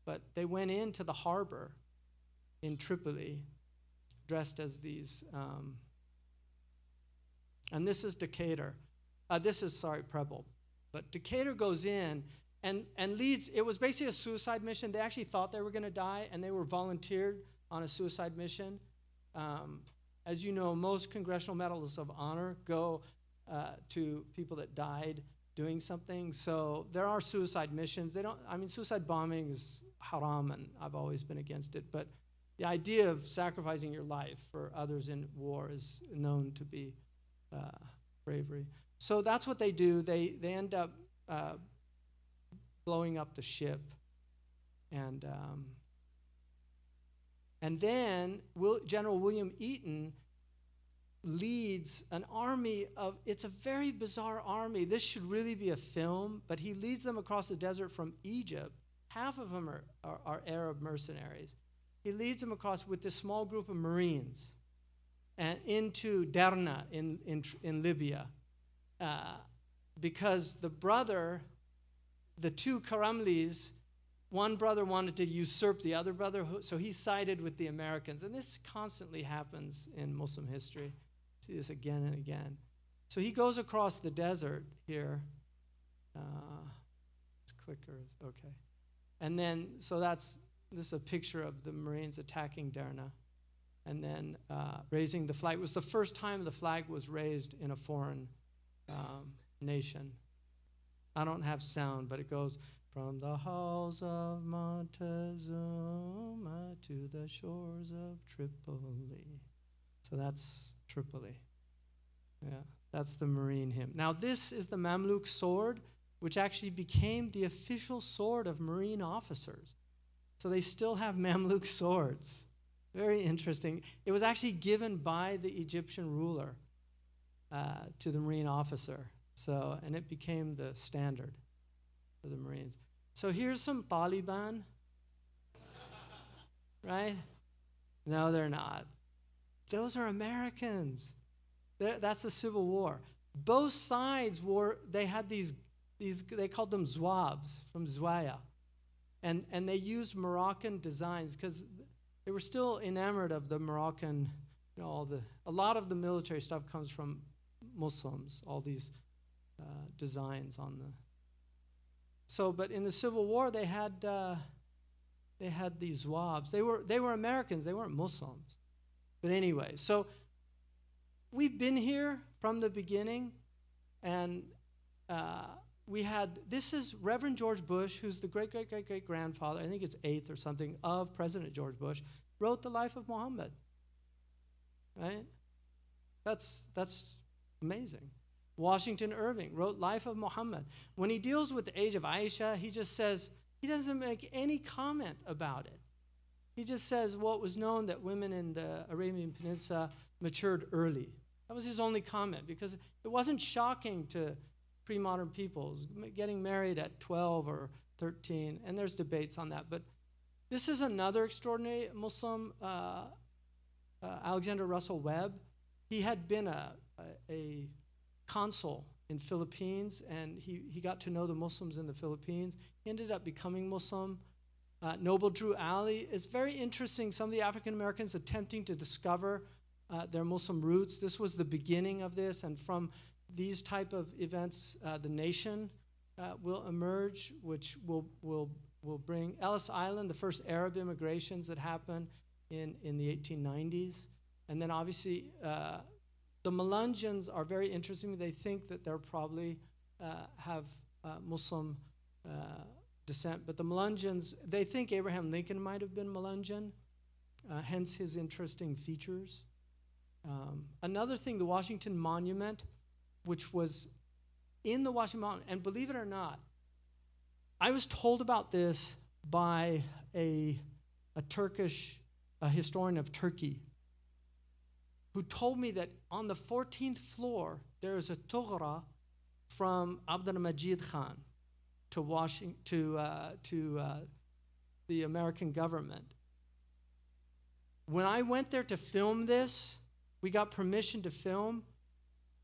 but they went into the harbor in Tripoli, dressed as these, and this is Decatur. Preble. But Decatur goes in and leads, it was basically a suicide mission. They actually thought they were going to die, and they were volunteered on a suicide mission. As you know, most Congressional Medals of Honor go to people that died doing something. So there are suicide missions. Suicide bombing is haram, and I've always been against it. But the idea of sacrificing your life for others in war is known to be bravery. So that's what they do. They end up blowing up the ship. And then General William Eaton leads an army of, it's a very bizarre army. This should really be a film, but he leads them across the desert from Egypt. Half of them are Arab mercenaries. He leads them across with this small group of Marines and into Derna in Libya, because the two Karamlis, one brother wanted to usurp the other brother, so he sided with the Americans. And this constantly happens in Muslim history. See this again and again. So he goes across the desert here. This clicker is okay. And then, so this is a picture of the Marines attacking Derna and then raising the flag. It was the first time the flag was raised in a foreign nation. I don't have sound, but it goes, from the halls of Montezuma to the shores of Tripoli. So that's Tripoli. Yeah, that's the Marine hymn. Now this is the Mamluk sword, which actually became the official sword of Marine officers. So they still have Mamluk swords. Very interesting. It was actually given by the Egyptian ruler to the Marine officer. So, and it became the standard for the Marines. So here's some Taliban, right? No, they're not. Those are Americans. That's the Civil War. Both sides they had these, they called them Zouaves from Zouaya. And they used Moroccan designs because they were still enamored of the Moroccan, a lot of the military stuff comes from Muslims, all these designs on the. So, but in the Civil War, they had these Zouaves. They were Americans. They weren't Muslims. But anyway, so we've been here from the beginning, and this is Reverend George Bush, who's the great-great-great-great-grandfather, I think it's 8th or something, of President George Bush, wrote The Life of Muhammad, right? That's amazing. Washington Irving wrote Life of Muhammad. When he deals with the age of Aisha, he just says, he doesn't make any comment about it. He just says, well, it was known that women in the Arabian Peninsula matured early. That was his only comment, because it wasn't shocking to pre-modern peoples getting married at 12 or 13, and there's debates on that. But this is another extraordinary Muslim, Alexander Russell Webb. He had been a consul in Philippines, and he got to know the Muslims in the Philippines. He ended up becoming Muslim. Noble Drew Ali. It's very interesting, some of the African Americans attempting to discover their Muslim roots. This was the beginning of this, and from these type of events, the nation will emerge, which will bring Ellis Island, the first Arab immigrations that happened in the 1890s. And then obviously, the Melungeons are very interesting. They think that they're probably have Muslim descent. But the Melungeons, they think Abraham Lincoln might have been Melungeon, hence his interesting features. Another thing, the Washington Monument, which was in the Washington Monument, and believe it or not, I was told about this by a Turkish historian of Turkey, who told me that on the 14th floor, there is a tughra from Abdul-Majid Khan to the American government. When I went there to film this, we got permission to film.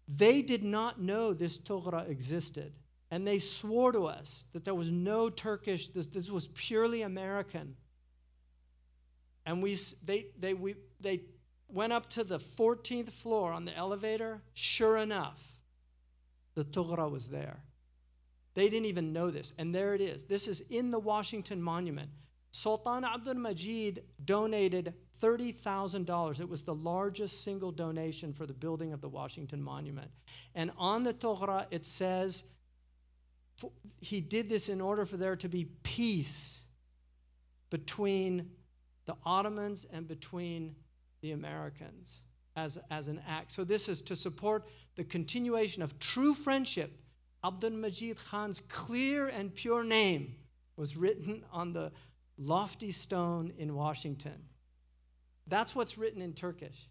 They did not know this tughra existed. And they swore to us that there was no Turkish, this was purely American. And they went up to the 14th floor on the elevator. Sure enough, the tughra was there. They didn't even know this, and there it is. This is in the Washington Monument. Sultan Abdul Majid donated $30,000. It was the largest single donation for the building of the Washington Monument. And on the tughra, it says, he did this in order for there to be peace between the Ottomans and between the Americans as an act. So this is to support the continuation of true friendship. Abdul Majid Khan's clear and pure name was written on the lofty stone in Washington. That's what's written in Turkish.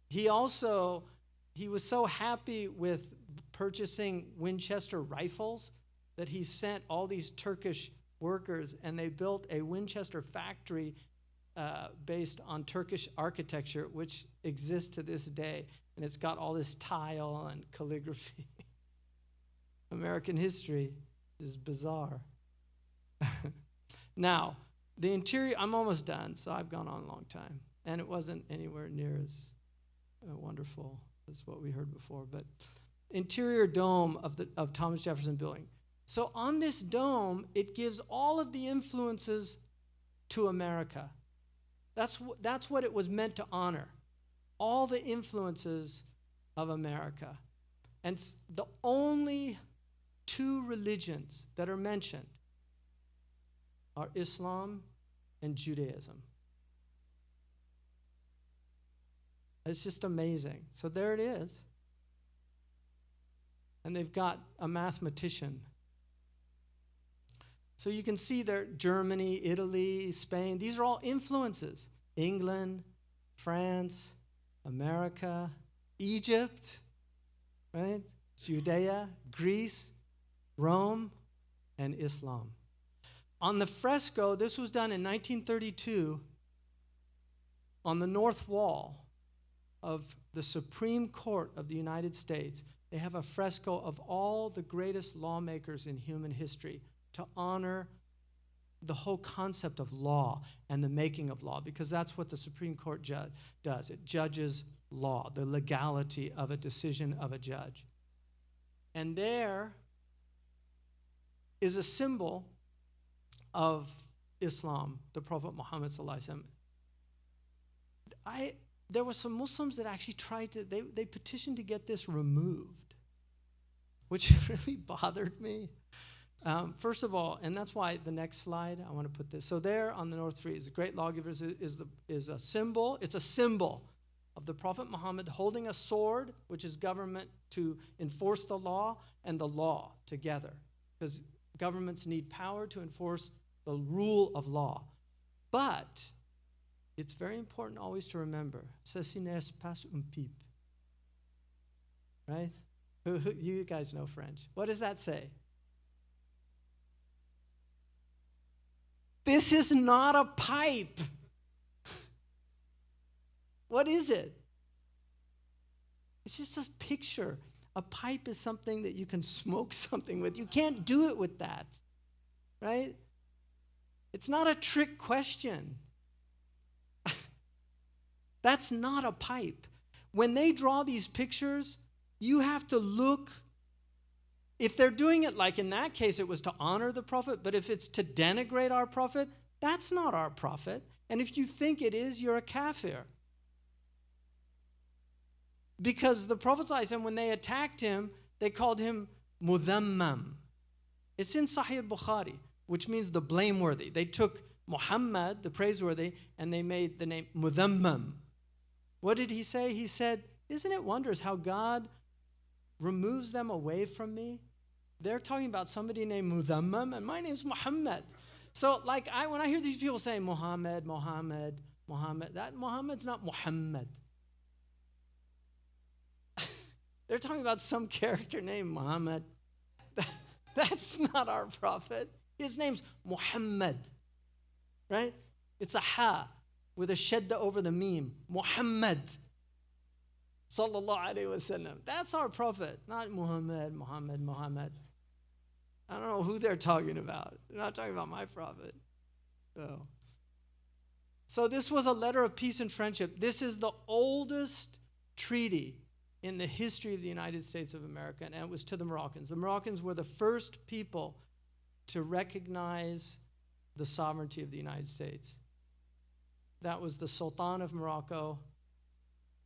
He was so happy with purchasing Winchester rifles that he sent all these Turkish workers, and they built a Winchester factory based on Turkish architecture, which exists to this day. And it's got all this tile and calligraphy. American history is bizarre. Now, the interior, I'm almost done, so I've gone on a long time. And it wasn't anywhere near as wonderful as what we heard before. But interior dome of Thomas Jefferson Building. So on this dome, it gives all of the influences to America. That's what it was meant to honor. All the influences of America. And the only two religions that are mentioned are Islam and Judaism. It's just amazing. So there it is. And they've got a mathematician. So you can see there, Germany, Italy, Spain, these are all influences. England, France, America, Egypt, right? Judea, Greece, Rome, and Islam. On the fresco, this was done in 1932 on the north wall of the Supreme Court of the United States. They have a fresco of all the greatest lawmakers in human history to honor the whole concept of law and the making of law, because that's what the Supreme Court does. It judges law, the legality of a decision of a judge. And there is a symbol of Islam, the Prophet Muhammad ﷺ. There were some Muslims that actually tried to, they petitioned to get this removed. which really bothered me. First of all, and that's why the next slide, I want to put this. So there on the North Tree is the great lawgivers is a symbol. It's a symbol of the Prophet Muhammad holding a sword, which is government to enforce the law, and the law together. Because governments need power to enforce the rule of law. But it's very important always to remember, ceci n'est pas un pipe. Right? You guys know French. What does that say? This is not a pipe. What is it? It's just a picture. A pipe is something that you can smoke something with. You can't do it with that, right? It's not a trick question. That's not a pipe. When they draw these pictures, you have to look. If they're doing it like in that case, it was to honor the Prophet, but if it's to denigrate our Prophet, that's not our Prophet. And if you think it is, you're a kafir. Because the Prophet ﷺ, when they attacked him, they called him mudhammam. It's in Sahih Bukhari, which means the blameworthy. They took Muhammad, the praiseworthy, and they made the name mudhammam. What did he say? He said, isn't it wondrous how God removes them away from me? They're talking about somebody named Mudhammam, and my name's Muhammad. So when I hear these people saying Muhammad, that Muhammad's not Muhammad. They're talking about some character named Muhammad. That's not our prophet. His name's Muhammad, right? It's a ha with a shadda over the meme. Muhammad. Sallallahu alayhi wa sallam. That's our prophet, not Muhammad. I don't know who they're talking about. They're not talking about my prophet. So this was a letter of peace and friendship. This is the oldest treaty in the history of the United States of America, and it was to the Moroccans. The Moroccans were the first people to recognize the sovereignty of the United States. That was the Sultan of Morocco.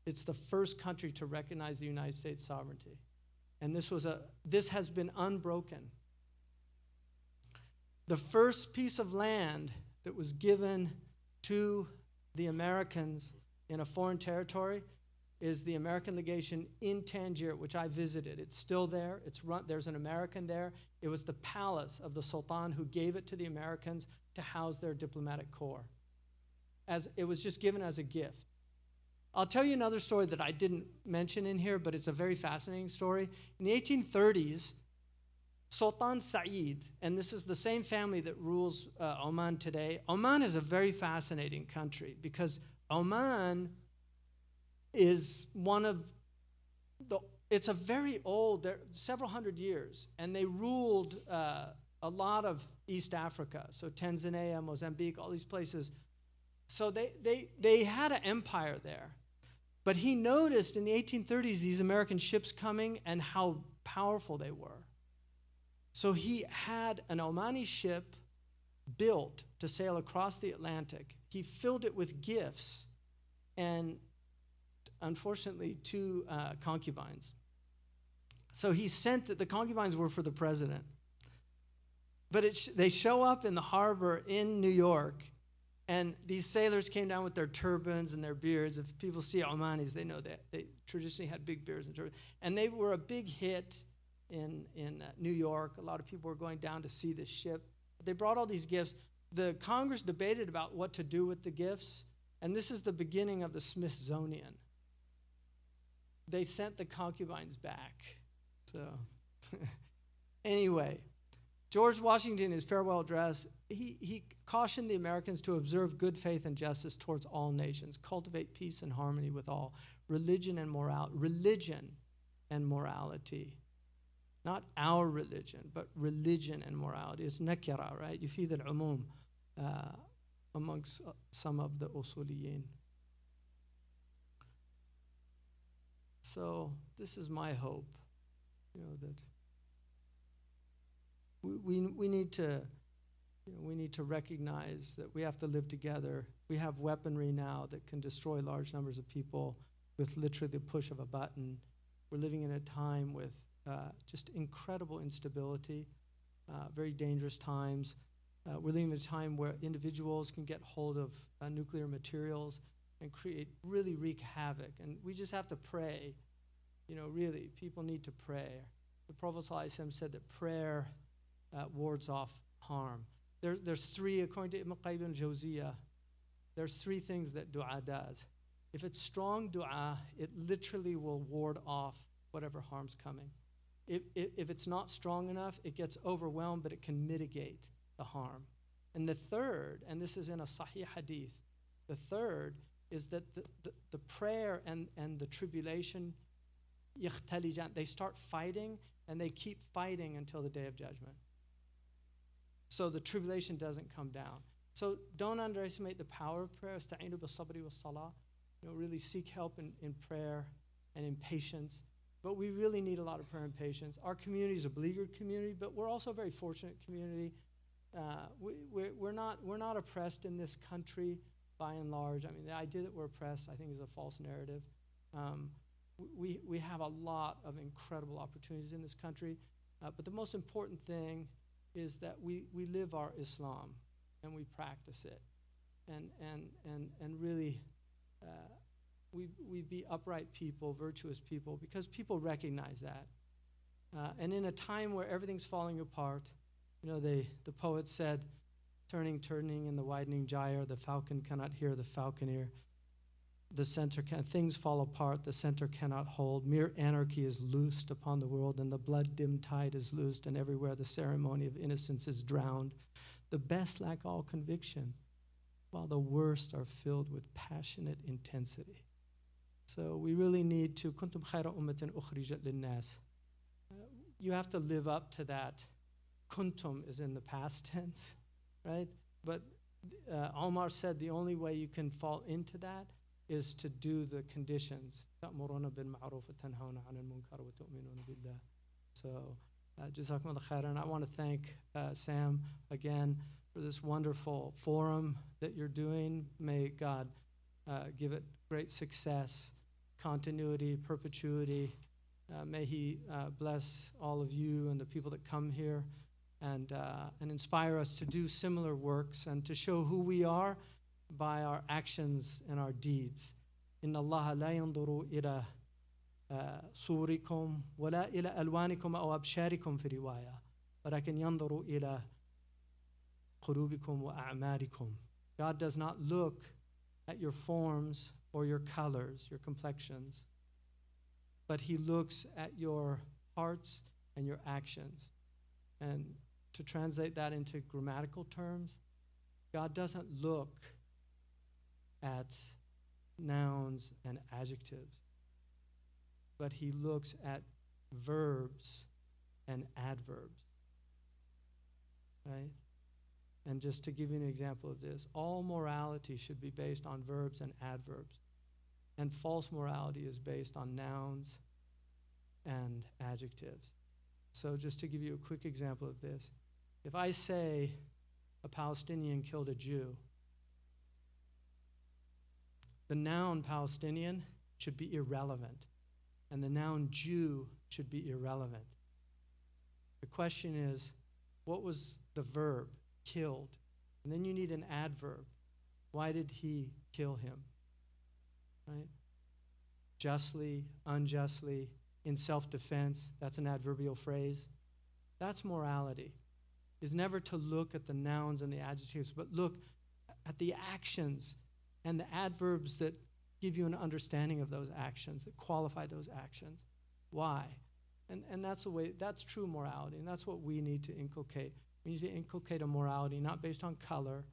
It's the first country to recognize the United States sovereignty. And this has been unbroken. The first piece of land that was given to the Americans in a foreign territory is the American legation in Tangier, which I visited. It's still there. There's an American there. It was the palace of the Sultan who gave it to the Americans to house their diplomatic corps. It was just given as a gift. I'll tell you another story that I didn't mention in here, but it's a very fascinating story. In the 1830s, Sultan Saeed, and this is the same family that rules Oman today. Oman is a very fascinating country because Oman is it's a very old, several hundred years, and they ruled a lot of East Africa, so Tanzania, Mozambique, all these places. So they had an empire there. But he noticed in the 1830s these American ships coming and how powerful they were. So he had an Omani ship built to sail across the Atlantic. He filled it with gifts and, unfortunately, 2 concubines. So he sent, the concubines were for the president. But they show up in the harbor in New York, and these sailors came down with their turbans and their beards. If people see Omanis, they know that. They traditionally had big beards and turbans. And they were a big hit in New York. A lot of people were going down to see this ship. They brought all these gifts. The Congress debated about what to do with the gifts, and this is the beginning of the Smithsonian. They sent the concubines back. So anyway, George Washington, in his farewell address, he cautioned the Americans to observe good faith and justice towards all nations, cultivate peace and harmony with all, religion and morality. Not our religion, but religion and morality. It's nakira, right? Yufid al-umum amongst some of the usuliyin. So this is my hope, that we need to recognize that we have to live together. We have weaponry now that can destroy large numbers of people with literally the push of a button. We're living in a time with just incredible instability, very dangerous times. We're living in a time where individuals can get hold of nuclear materials and really wreak havoc. And we just have to pray. Really, people need to pray. The Prophet ﷺ said that prayer wards off harm. There's three, according to Ibn Qayyim al-Jawziyah, there's three things that dua does. If it's strong dua, it literally will ward off whatever harm's coming. If it's not strong enough, it gets overwhelmed, but it can mitigate the harm. And the third, and this is in a Sahih hadith, the third is that the prayer and the tribulation, they start fighting, and they keep fighting until the Day of Judgment. So the tribulation doesn't come down. So don't underestimate the power of prayer. Ista'inu bis-sabri was-salah. Really seek help in prayer and in patience. But we really need a lot of prayer and patience. Our community is a beleaguered community, but we're also a very fortunate community. We're not oppressed in this country by and large. I mean, the idea that we're oppressed, I think, is a false narrative. We have a lot of incredible opportunities in this country, but the most important thing is that we live our Islam and we practice it, and really we be upright people, virtuous people, because people recognize that. And in a time where everything's falling apart, the poet said, turning in the widening gyre, the falcon cannot hear the falconer. The center things fall apart, the center cannot hold. Mere anarchy is loosed upon the world, and the blood-dimmed tide is loosed, and everywhere the ceremony of innocence is drowned. The best lack all conviction, while the worst are filled with passionate intensity. So we really need to, kuntum khayra ummatin ukhrijat linnas. You have to live up to that. Kuntum is in the past tense, right? But Omar said the only way you can fall into that is to do the conditions. So, Jazakumullah khairan. I want to thank Sam again for this wonderful forum that you're doing. May God give it great success, continuity, perpetuity. May He bless all of you and the people that come here, and inspire us to do similar works and to show who we are by our actions and our deeds. Inna Allah la yanduru ila surikum wala ila alwanikum aw absharikum fi riwaya, walakin yanduru ila qulubikum wa a'malikum. God does not look at your forms or your colors, your complexions, but He looks at your hearts and your actions. And to translate that into grammatical terms, God doesn't look at nouns and adjectives, but He looks at verbs and adverbs, right? And just to give you an example of this, all morality should be based on verbs and adverbs, and false morality is based on nouns and adjectives. So just to give you a quick example of this, if I say a Palestinian killed a Jew, the noun Palestinian should be irrelevant, and the noun Jew should be irrelevant. The question is, what was the verb, killed? And then you need an adverb. Why did he kill him? Right? Justly, unjustly, in self-defense, that's an adverbial phrase. That's morality, is never to look at the nouns and the adjectives, but look at the actions and the adverbs that give you an understanding of those actions, that qualify those actions. Why? And that's the way, that's true morality, and that's what we need to inculcate. We need to inculcate a morality not based on color,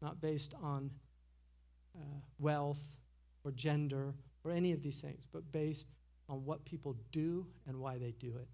not based on wealth or gender or any of these things, but based on what people do and why they do it.